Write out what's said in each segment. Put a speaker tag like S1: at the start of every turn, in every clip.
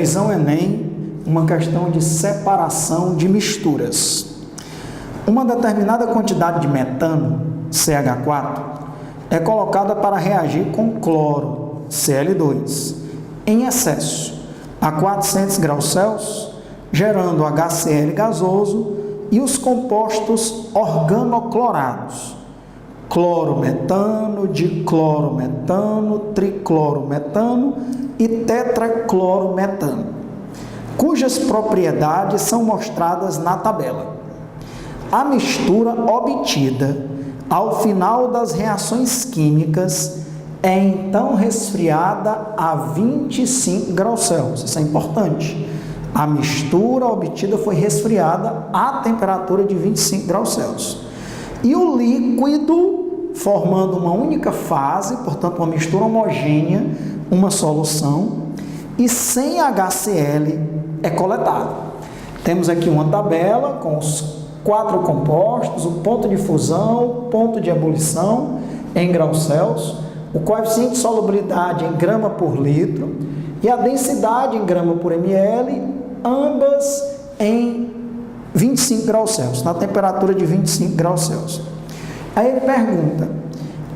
S1: Revisão Enem, uma questão de separação de misturas. Uma determinada quantidade de metano, CH4, é colocada para reagir com cloro, Cl2, em excesso, a 400 graus Celsius, gerando HCl gasoso e os compostos organoclorados, clorometano, diclorometano, triclorometano e tetraclorometano, cujas propriedades são mostradas na tabela. A mistura obtida ao final das reações químicas é então resfriada a 25 graus Celsius. Isso é importante. A mistura obtida foi resfriada a temperatura de 25 graus Celsius. E o líquido, formando uma única fase, portanto uma mistura homogênea, uma solução, e sem HCl é coletado. Temos aqui uma tabela com os 4 compostos, o ponto de fusão, o ponto de ebulição em graus Celsius, o coeficiente de solubilidade em grama por litro e a densidade em grama por ml, ambas em 25 graus Celsius, na temperatura de 25 graus Celsius. Aí ele pergunta: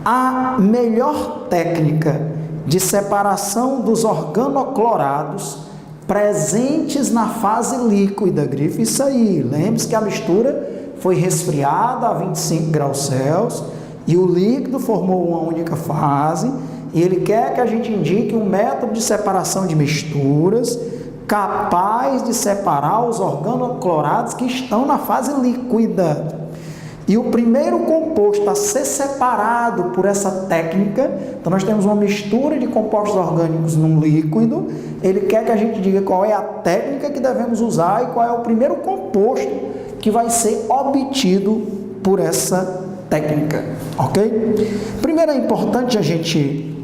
S1: a melhor técnica de separação dos organoclorados presentes na fase líquida, grife isso aí, lembre-se que a mistura foi resfriada a 25 graus Celsius e o líquido formou uma única fase, e ele quer que a gente indique um método de separação de misturas capaz de separar os organoclorados que estão na fase líquida. E o primeiro composto a ser separado por essa técnica, então nós temos uma mistura de compostos orgânicos num líquido, ele quer que a gente diga qual é a técnica que devemos usar e qual é o primeiro composto que vai ser obtido por essa técnica, ok? Primeiro é importante a gente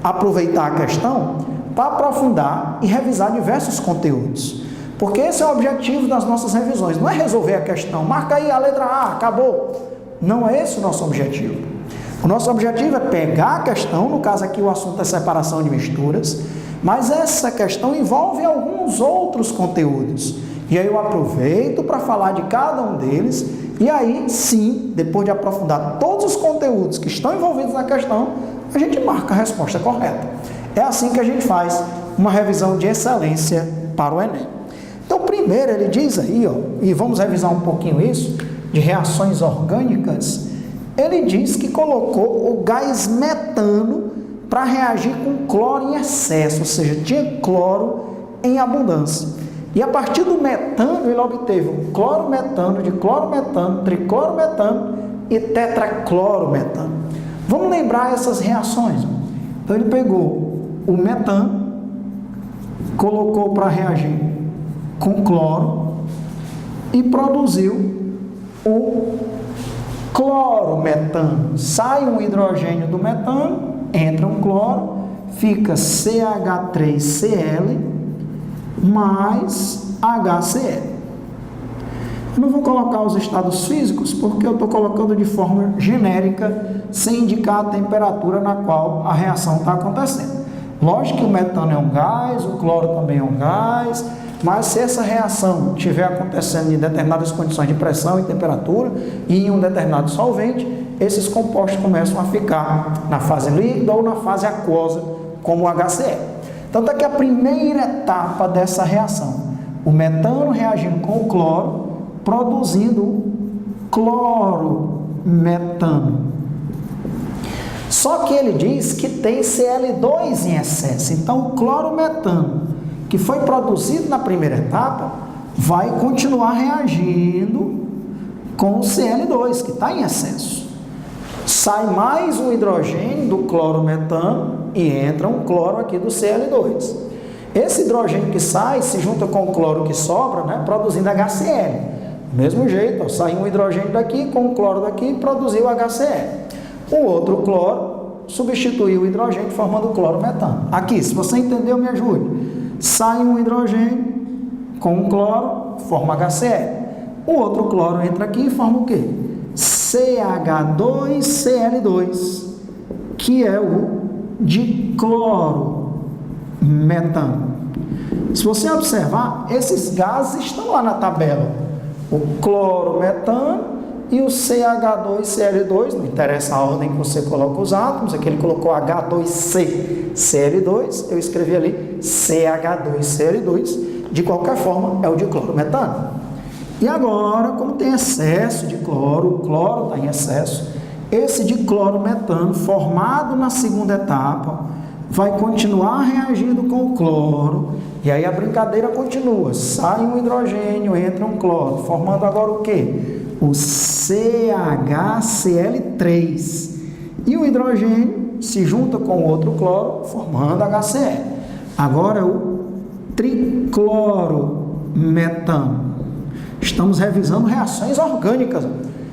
S1: aproveitar a questão para aprofundar e revisar diversos conteúdos. Porque esse é o objetivo das nossas revisões, não é resolver a questão, marca aí a letra A, acabou. Não é esse o nosso objetivo. O nosso objetivo é pegar a questão, no caso aqui o assunto é separação de misturas, mas essa questão envolve alguns outros conteúdos. E aí eu aproveito para falar de cada um deles, e aí sim, depois de aprofundar todos os conteúdos que estão envolvidos na questão, a gente marca a resposta correta. É assim que a gente faz uma revisão de excelência para o Enem. Então, primeiro ele diz aí, e vamos revisar um pouquinho isso, de reações orgânicas, ele diz que colocou o gás metano para reagir com cloro em excesso, ou seja, tinha cloro em abundância. E a partir do metano, ele obteve o clorometano, diclorometano, triclorometano e tetraclorometano. Vamos lembrar essas reações. Então, ele pegou o metano, colocou para reagir com cloro e produziu o clorometano. Sai um hidrogênio do metano, entra um cloro, fica CH3Cl mais HCl. Eu não vou colocar os estados físicos porque eu estou colocando de forma genérica, sem indicar a temperatura na qual a reação está acontecendo. Lógico que o metano é um gás, o cloro também é um gás, mas se essa reação estiver acontecendo em determinadas condições de pressão e temperatura e em um determinado solvente, esses compostos começam a ficar na fase líquida ou na fase aquosa, como o HCl. Então, está aqui a primeira etapa dessa reação. O metano reagindo com o cloro, produzindo clorometano. Só que ele diz que tem Cl2 em excesso. Então, o clorometano, que foi produzido na primeira etapa, vai continuar reagindo com o Cl2, que está em excesso. Sai mais um hidrogênio do clorometano e entra um cloro aqui do Cl2. Esse hidrogênio que sai se junta com o cloro que sobra, né, produzindo HCl. Do mesmo jeito, sai um hidrogênio daqui com o cloro daqui e produziu HCl. O outro cloro substituiu o hidrogênio formando o clorometano. Aqui, se você entendeu, me ajude. Sai um hidrogênio com um cloro, forma HCl. O outro cloro entra aqui e forma o quê? CH2Cl2, que é o diclorometano. se você observar, esses gases estão lá na tabela. O clorometano e o CH2Cl2, não interessa a ordem que você coloca os átomos, aqui ele colocou H2CCl2, eu escrevi ali CH2Cl2, de qualquer forma é o diclorometano. E agora, como tem excesso de cloro, o cloro está em excesso, esse diclorometano formado na segunda etapa vai continuar reagindo com o cloro, e aí a brincadeira continua, sai um hidrogênio, entra um cloro, formando agora o quê? O CHCl3, e o hidrogênio se junta com outro cloro, formando HCl. Agora o triclorometano. Estamos revisando reações orgânicas,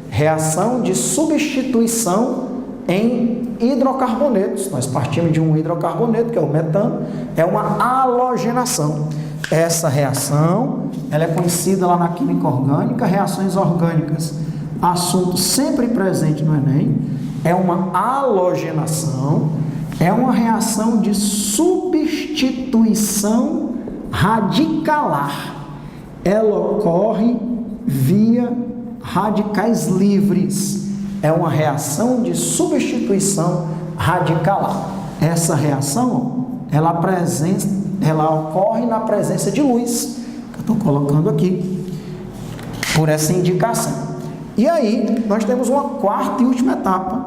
S1: reação de substituição em hidrocarbonetos. Nós partimos de um hidrocarboneto, que é o metano, é uma halogenação. Essa reação, ela é conhecida lá na química orgânica, reações orgânicas. Assunto sempre presente no Enem, é uma halogenação, é uma reação de substituição radicalar. Ela ocorre via radicais livres. É uma reação de substituição radicalar. Essa reação, ela ocorre na presença de luz, que eu estou colocando aqui, por essa indicação. E aí, nós temos uma quarta e última etapa,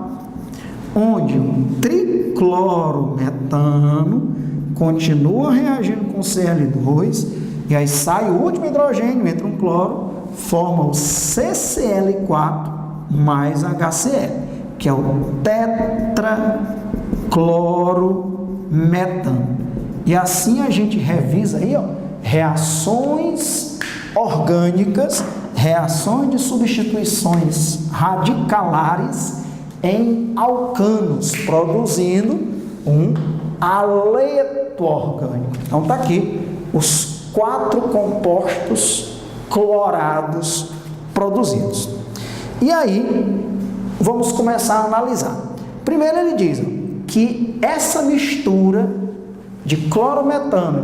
S1: onde o triclorometano continua reagindo com Cl2, e aí sai o último hidrogênio, entra um cloro, forma o CCl4 mais HCl, que é o tetraclorometano. E assim a gente revisa aí, ó, reações orgânicas, reações de substituições radicalares em alcanos, produzindo um aleto orgânico. Então está aqui os 4 compostos clorados produzidos. E aí, vamos começar a analisar. Primeiro ele diz que essa mistura de clorometano,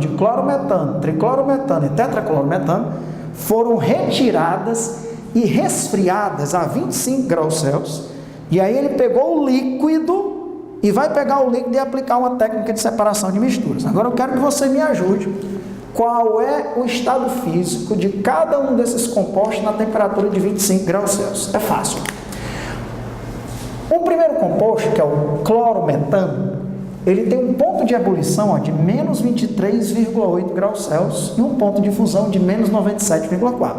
S1: triclorometano e tetraclorometano foram retiradas e resfriadas a 25 graus Celsius. E aí ele pegou o líquido e vai pegar o líquido e aplicar uma técnica de separação de misturas. Agora eu quero que você me ajude. Qual é o estado físico de cada um desses compostos na temperatura de 25 graus Celsius? É fácil. O primeiro composto, que é o clorometano, ele tem um ponto de ebulição de menos 23,8 graus Celsius e um ponto de fusão de menos 97,4.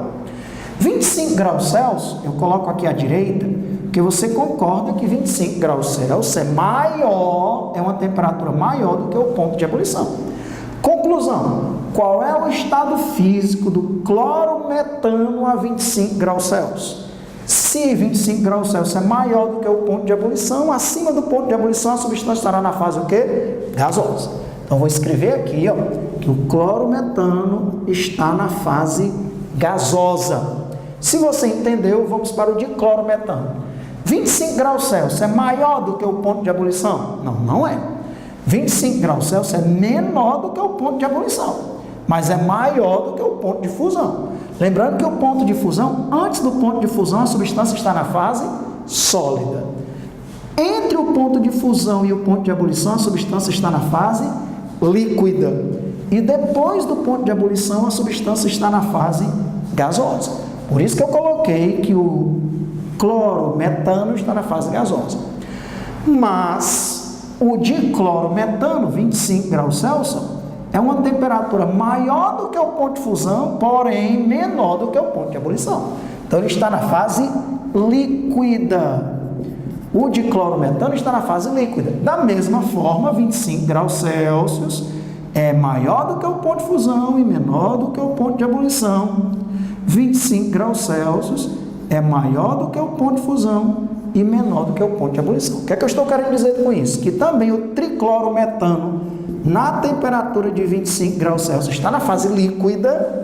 S1: 25 graus Celsius, eu coloco aqui à direita, porque você concorda que 25 graus Celsius é maior, é uma temperatura maior do que o ponto de ebulição. Conclusão, qual é o estado físico do clorometano a 25 graus Celsius? Se 25 graus Celsius é maior do que o ponto de ebulição, acima do ponto de ebulição a substância estará na fase o quê? Gasosa. Então, vou escrever aqui, ó, que o clorometano está na fase gasosa. Se você entendeu, vamos para o diclorometano. 25 graus Celsius é maior do que o ponto de ebulição? Não, não é. 25 graus Celsius é menor do que o ponto de ebulição, mas é maior do que o ponto de fusão. Lembrando que o ponto de fusão, antes do ponto de fusão, a substância está na fase sólida. Entre o ponto de fusão e o ponto de ebulição, a substância está na fase líquida. E depois do ponto de ebulição, a substância está na fase gasosa. Por isso que eu coloquei que o clorometano está na fase gasosa. Mas o diclorometano, 25 graus Celsius, é uma temperatura maior do que o ponto de fusão, porém menor do que o ponto de ebulição. Então ele está na fase líquida. O diclorometano está na fase líquida. Da mesma forma, 25 graus Celsius é maior do que o ponto de fusão e menor do que o ponto de ebulição. 25 graus Celsius é maior do que o ponto de fusão e menor do que o ponto de ebulição. O que é que eu estou querendo dizer com isso? Que também o triclorometano, na temperatura de 25 graus Celsius, está na fase líquida,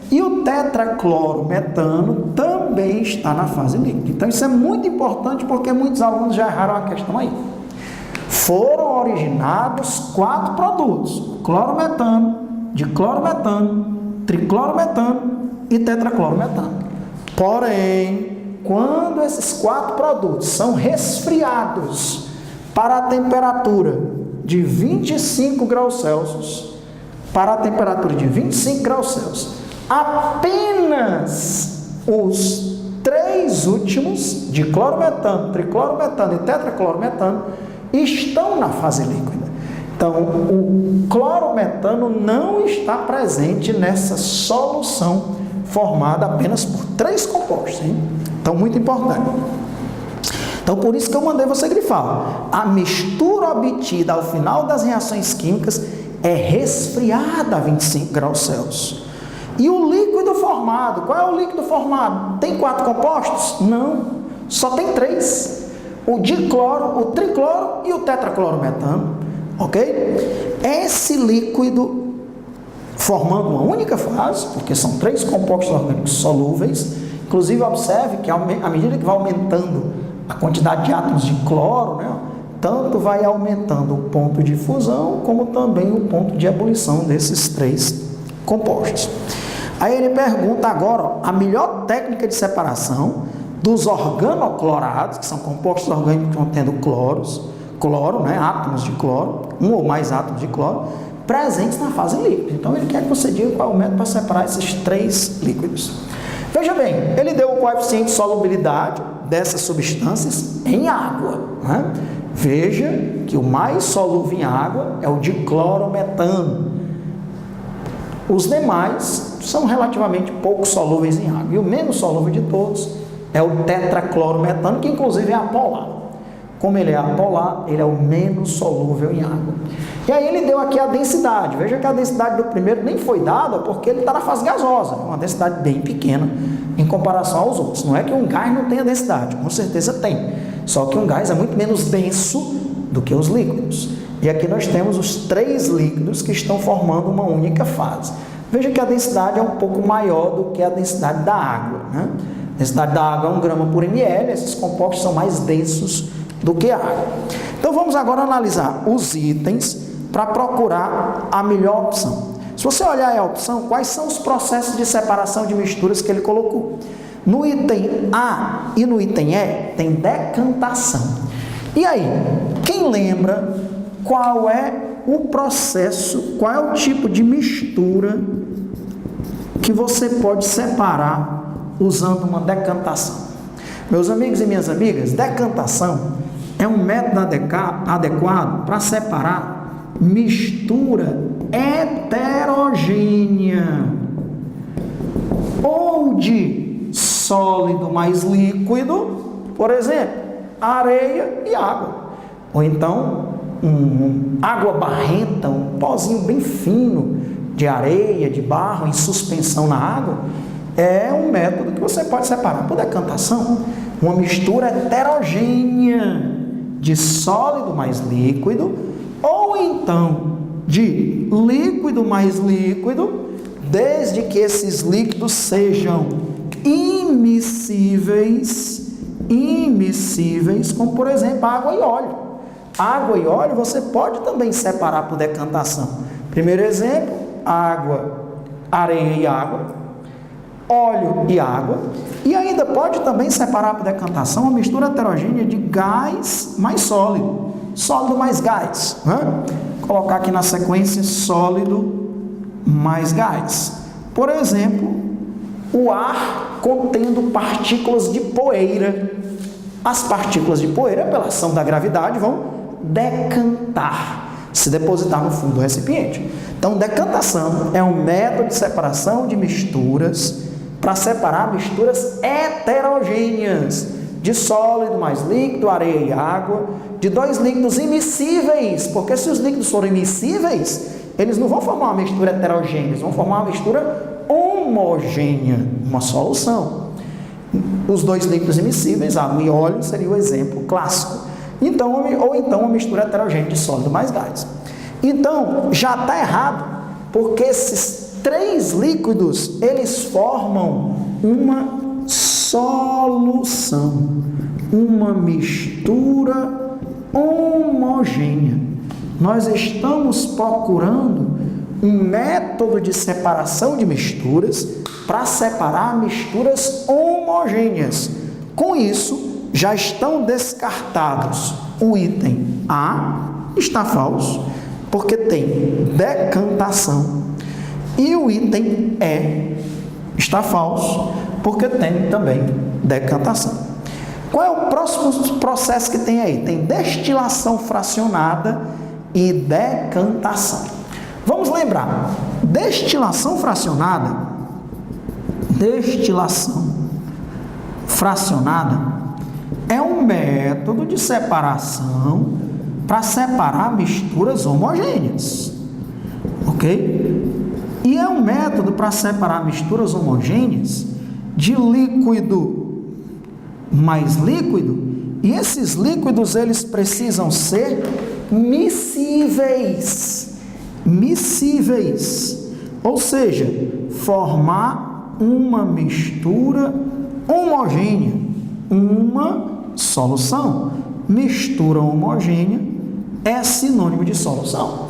S1: e o tetraclorometano também está na fase líquida. Então, isso é muito importante porque muitos alunos já erraram a questão aí. Foram originados 4 produtos: clorometano, de clorometano, triclorometano e tetraclorometano. Porém, quando esses 4 produtos são resfriados para a temperatura de 25 graus Celsius, apenas os 3 últimos, de clorometano, triclorometano e tetraclorometano, estão na fase líquida. Então, o clorometano não está presente nessa solução formada apenas por 3 compostos, hein? Então, muito importante. Então, por isso que eu mandei você grifar. A mistura obtida ao final das reações químicas é resfriada a 25 graus Celsius. E o líquido formado, qual é o líquido formado? Tem 4 compostos? Não, só tem 3. O dicloro, o tricloro e o tetraclorometano, ok? Esse líquido, formando uma única fase, porque são 3 compostos orgânicos solúveis, inclusive observe que à medida que vai aumentando a quantidade de átomos de cloro, né, tanto vai aumentando o ponto de fusão, como também o ponto de ebulição desses 3 compostos. Aí ele pergunta agora, ó, a melhor técnica de separação dos organoclorados, que são compostos orgânicos contendo cloro, né, átomos de cloro, um ou mais átomos de cloro, presentes na fase líquida. Então ele quer que você diga qual é o método para separar esses 3 líquidos. Veja bem, ele deu o coeficiente de solubilidade dessas substâncias em água, né? Veja que o mais solúvel em água é o diclorometano. Os demais são relativamente pouco solúveis em água. E o menos solúvel de todos é o tetraclorometano, que inclusive é apolar. Como ele é apolar, ele é o menos solúvel em água. E aí ele deu aqui a densidade. Veja que a densidade do primeiro nem foi dada porque ele está na fase gasosa. Uma densidade bem pequena em comparação aos outros. Não é que um gás não tenha densidade, com certeza tem. Só que um gás é muito menos denso do que os líquidos. E aqui nós temos os 3 líquidos que estão formando uma única fase. Veja que a densidade é um pouco maior do que a densidade da água, né? A densidade da água é 1 grama por ml, esses compostos são mais densos do que a água. Então vamos agora analisar os itens para procurar a melhor opção. Se você olhar a opção, quais são os processos de separação de misturas que ele colocou? No item A e no item E tem decantação. E aí, quem lembra qual é o processo, qual é o tipo de mistura que você pode separar usando uma decantação? Meus amigos e minhas amigas, decantação é um método adequado para separar mistura heterogênea ou de sólido mais líquido, por exemplo, areia e água, ou então água barrenta, um pozinho bem fino de areia, de barro em suspensão na água, é um método que você pode separar por decantação, uma mistura heterogênea de sólido mais líquido, ou então de líquido mais líquido, desde que esses líquidos sejam immiscíveis, como por exemplo água e óleo. Água e óleo você pode também separar por decantação. Primeiro exemplo, água, areia e água, óleo e água, e ainda pode também separar por decantação uma mistura heterogênea de gás mais sólido, sólido mais gás, né? Colocar aqui na sequência sólido mais gás. Por exemplo, o ar contendo partículas de poeira. As partículas de poeira, pela ação da gravidade, vão decantar, se depositar no fundo do recipiente. Então, decantação é um método de separação de misturas para separar misturas heterogêneas de sólido mais líquido, areia e água, de 2 líquidos immiscíveis, porque se os líquidos forem immiscíveis, eles não vão formar uma mistura heterogênea, eles vão formar uma mistura homogênea, uma solução. Os 2 líquidos immiscíveis, água e óleo, seria o exemplo clássico. Então, ou então uma mistura heterogênea de sólido mais gás. Então, já está errado, porque esses 3 líquidos, eles formam uma solução, uma mistura homogênea. Nós estamos procurando um método de separação de misturas para separar misturas homogêneas. Com isso, já estão descartados o item A, está falso, porque tem decantação, e o item E está falso, porque tem também decantação. Qual é o próximo processo que tem aí? Tem destilação fracionada e decantação. Vamos lembrar, destilação fracionada é um método de separação para separar misturas homogêneas, ok? E é um método para separar misturas homogêneas de líquido mais líquido, e esses líquidos eles precisam ser miscíveis, ou seja, formar uma mistura homogênea, uma solução. Mistura homogênea é sinônimo de solução.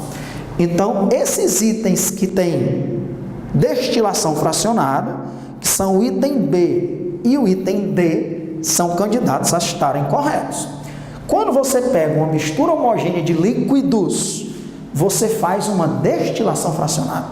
S1: Então, esses itens que têm destilação fracionada, que são o item B e o item D, são candidatos a estarem corretos. Quando você pega uma mistura homogênea de líquidos, você faz uma destilação fracionada.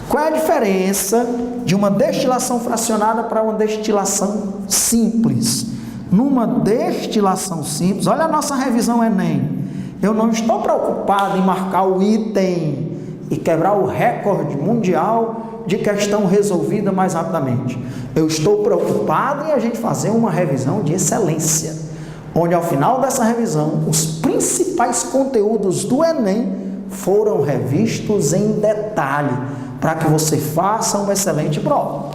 S1: Qual é a diferença de uma destilação fracionada para uma destilação simples? Numa destilação simples, olha a nossa revisão Enem. Eu não estou preocupado em marcar o item e quebrar o recorde mundial de questão resolvida mais rapidamente. Eu estou preocupado em a gente fazer uma revisão de excelência, onde ao final dessa revisão, os principais conteúdos do Enem foram revistos em detalhe, para que você faça uma excelente prova.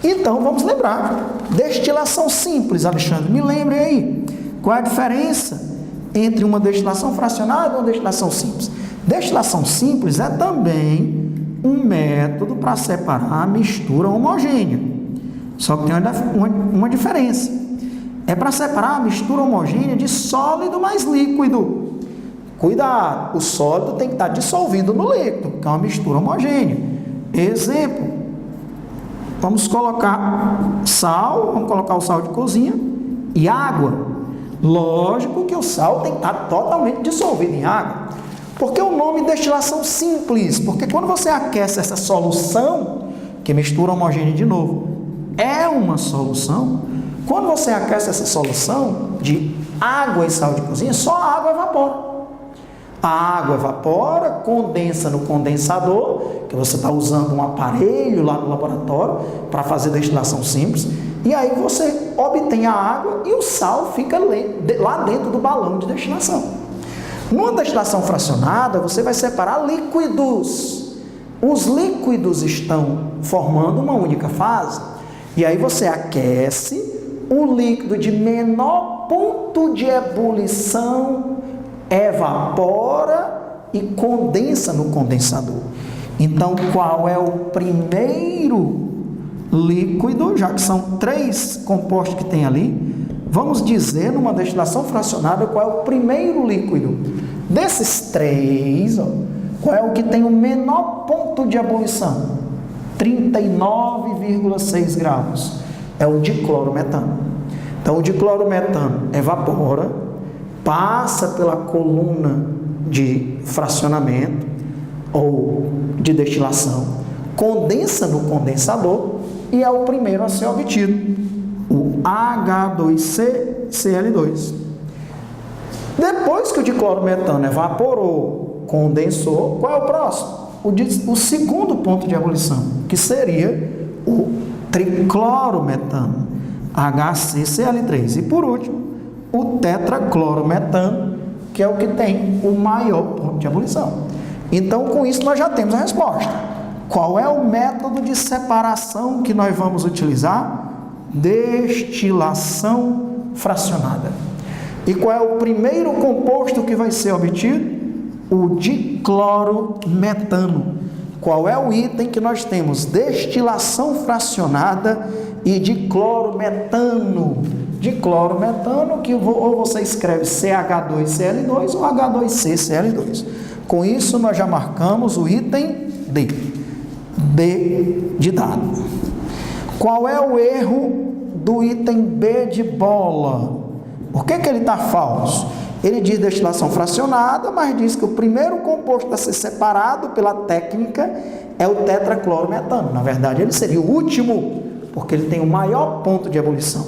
S1: Então, vamos lembrar, destilação simples, Alexandre, me lembre aí, qual é a diferença entre uma destilação fracionada e uma destilação simples? Destilação simples é também um método para separar a mistura homogênea, só que tem uma diferença, é para separar a mistura homogênea de sólido mais líquido. Cuidado, o sólido tem que estar dissolvido no líquido, que é uma mistura homogênea. Exemplo, vamos colocar sal, vamos colocar o sal de cozinha e água. Lógico que o sal tem que estar totalmente dissolvido em água. Por que o nome destilação simples? Porque quando você aquece essa solução, que mistura homogênea de novo, é uma solução. Quando você aquece essa solução de água e sal de cozinha, só a água evapora. A água evapora, condensa no condensador, que você está usando um aparelho lá no laboratório para fazer destilação simples, e aí você obtém a água e o sal fica lá dentro do balão de destilação. Numa destilação fracionada, você vai separar líquidos. Os líquidos estão formando uma única fase, e aí você aquece o líquido de menor ponto de ebulição, evapora e condensa no condensador. Então, qual é o primeiro líquido, já que são 3 compostos que tem ali? Vamos dizer, numa destilação fracionada, qual é o primeiro líquido? Desses 3, qual é o que tem o menor ponto de ebulição? 39,6 graus. É o diclorometano. Então, o diclorometano evapora, passa pela coluna de fracionamento ou de destilação, condensa no condensador e é o primeiro a ser obtido, o H2CCl2. Depois que o diclorometano evaporou, condensou, qual é o próximo? O segundo ponto de ebulição, que seria o triclorometano, HCCl3. E por último, o tetraclorometano, que é o que tem o maior ponto de ebulição. Então, com isso, nós já temos a resposta. Qual é o método de separação que nós vamos utilizar? Destilação fracionada. E qual é o primeiro composto que vai ser obtido? O diclorometano. Qual é o item que nós temos? Destilação fracionada e diclorometano. Diclorometano, que ou você escreve CH2Cl2 ou H2CCl2. Com isso, nós já marcamos o item D. B de dado. Qual é o erro do item B de bola? Por que ele está falso? Ele diz destilação fracionada, mas diz que o primeiro composto a ser separado pela técnica é o tetraclorometano. Na verdade, ele seria o último, porque ele tem o maior ponto de ebulição.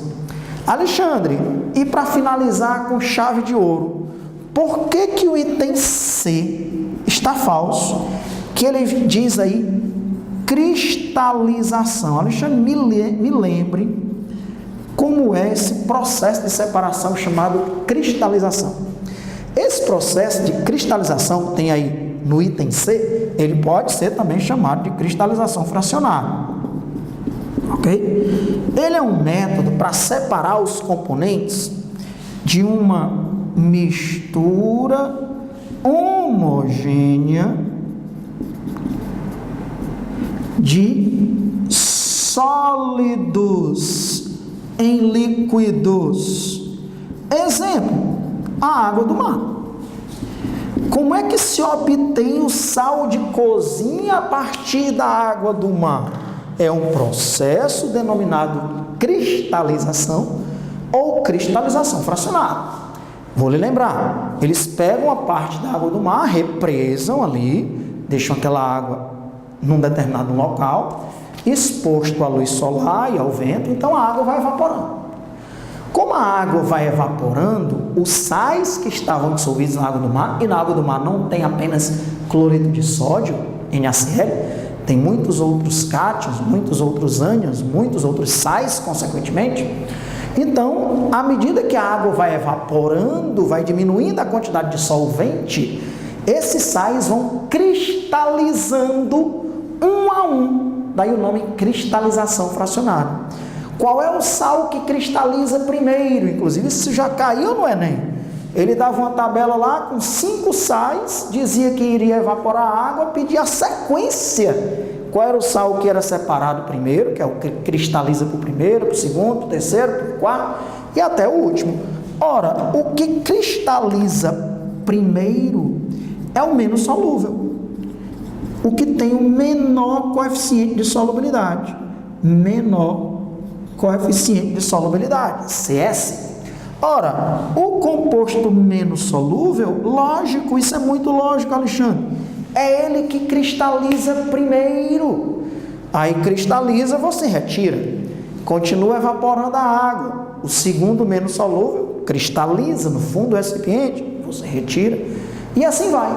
S1: Alexandre, e para finalizar com chave de ouro, por que o item C está falso? Que ele diz aí cristalização. Alexandre, me lembre como é esse processo de separação chamado cristalização. Esse processo de cristalização tem aí no item C, ele pode ser também chamado de cristalização fracionada. Ok? Ele é um método para separar os componentes de uma mistura homogênea de sólidos em líquidos. Exemplo, a água do mar. Como é que se obtém o sal de cozinha a partir da água do mar? É um processo denominado cristalização ou cristalização fracionada. Vou lhe lembrar, eles pegam a parte da água do mar, represam ali, deixam aquela água num determinado local, exposto à luz solar e ao vento, então a água vai evaporando. Como a água vai evaporando, os sais que estavam dissolvidos na água do mar, e na água do mar não tem apenas cloreto de sódio, NaCl, tem muitos outros cátions, muitos outros ânions, muitos outros sais, consequentemente. Então, à medida que a água vai evaporando, vai diminuindo a quantidade de solvente, esses sais vão cristalizando um a um. Daí o nome cristalização fracionada. Qual é o sal que cristaliza primeiro? Inclusive, isso já caiu no Enem. Ele dava uma tabela lá com 5 sais, dizia que iria evaporar a água, pedia a sequência. Qual era o sal que era separado primeiro, que é o que cristaliza para o primeiro, para o segundo, para o terceiro, para o quarto e até o último. Ora, o que cristaliza primeiro é o menos solúvel. O que tem o menor coeficiente de solubilidade. Menor coeficiente de solubilidade, CS. Ora, o composto menos solúvel, lógico, isso é muito lógico, Alexandre. É ele que cristaliza primeiro. Aí cristaliza, você retira. Continua evaporando a água. O segundo menos solúvel cristaliza no fundo do recipiente, você retira. E assim vai.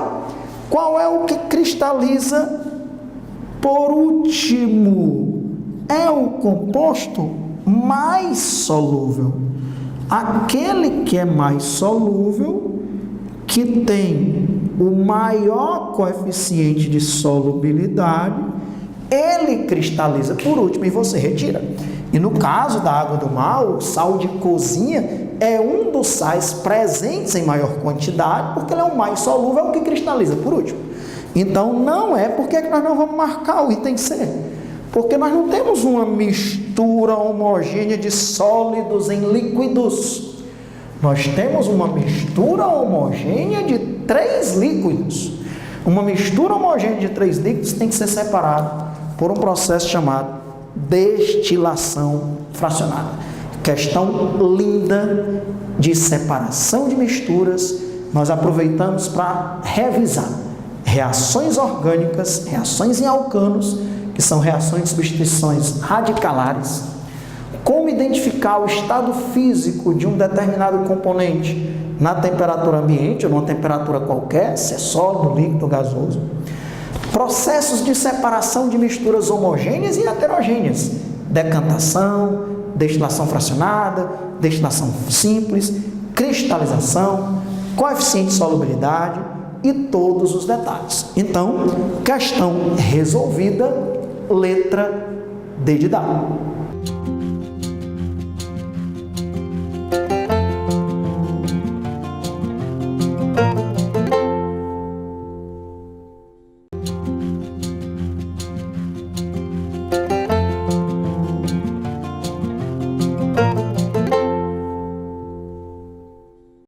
S1: Qual é o que cristaliza por último? É o composto mais solúvel. Aquele que é mais solúvel, que tem o maior coeficiente de solubilidade, ele cristaliza por último e você retira. E no caso da água do mar, o sal de cozinha é um dos sais presentes em maior quantidade, porque ele é o mais solúvel, é o que cristaliza por último. Então, não é porque nós não vamos marcar o item C, porque nós não temos uma mistura homogênea de sólidos em líquidos. Nós temos uma mistura homogênea de 3 líquidos. Uma mistura homogênea de 3 líquidos tem que ser separada por um processo chamado destilação fracionada. Questão linda de separação de misturas. Nós aproveitamos para revisar reações orgânicas, reações em alcanos, que são reações de substituições radicalares. Como identificar o estado físico de um determinado componente na temperatura ambiente ou numa temperatura qualquer, se é sólido, líquido ou gasoso. Processos de separação de misturas homogêneas e heterogêneas. Decantação, destilação fracionada, destilação simples, cristalização, coeficiente de solubilidade e todos os detalhes. Então, questão resolvida, letra D de dado.